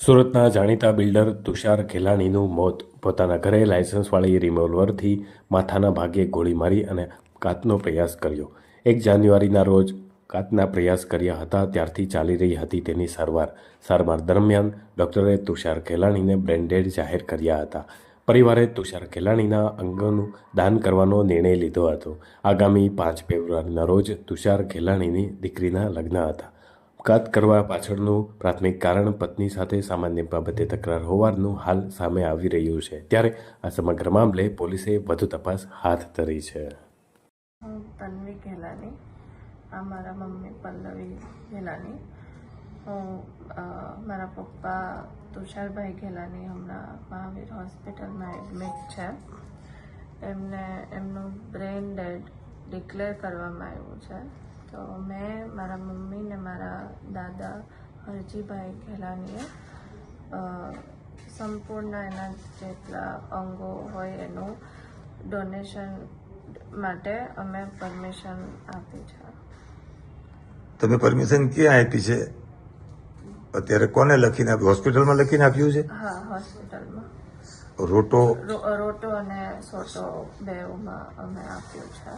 સુરતના જાણીતા બિલ્ડર તુષાર ખેલાણીનું મોત. પોતાના ઘરે લાયસન્સવાળી રિવોલ્વરથી માથાના ભાગે ગોળી મારી અને ઘાતનો પ્રયાસ કર્યો. 1 જાન્યુઆરીના રોજ ઘાતના પ્રયાસ કર્યા હતા ત્યારથી ચાલી રહી હતી તેની સારવાર દરમિયાન ડોક્ટરે તુષાર ખેલાણીને બ્રેન્ડેડ જાહેર કર્યા હતા. પરિવારે તુષાર ખેલાણીના અંગોનું દાન કરવાનો નિર્ણય લીધો હતો. આગામી 5 ફેબ્રુઆરીના રોજ તુષાર ખેલાણીની દીકરીના લગ્ન હતા. ઘાત કરવા પાછળનું પ્રાથમિક કારણ પત્ની સાથે સામાન્ય બાબતે તકરાર હોવાનું હાલ સામે આવી રહ્યું છે. ત્યારે આ સમગ્ર મામલે પોલીસે વધુ તપાસ હાથ ધરી છે. હું તન્વી ખેલાણી, આ મારા મમ્મી પલ્લવી ખેલાણી. હું મારા પપ્પા તુષારભાઈ ખેલાણી હમણાં મહાવીર હોસ્પિટલમાં એડમિટ છે. એમનું બ્રેઇન ડેડ ડિક્લેર કરવામાં આવ્યું છે. તો મેં મારા મમ્મી ને મારા દાદા હરજીભાઈ ખેલાણીએ સંપૂર્ણ એના જેટલા અંગો હોય એનું ડોનેશન માટે અમે પરમિશન આપી છે. તમે પરમિશન ક્યાં આપી છે? અત્યારે કોને લખીને આપ્યું? હોસ્પિટલમાં લખીને આપ્યું છે? હા, હોસ્પિટલમાં. રોટો રોટો અને સોટો બેઉમાં અમે આપ્યું છે.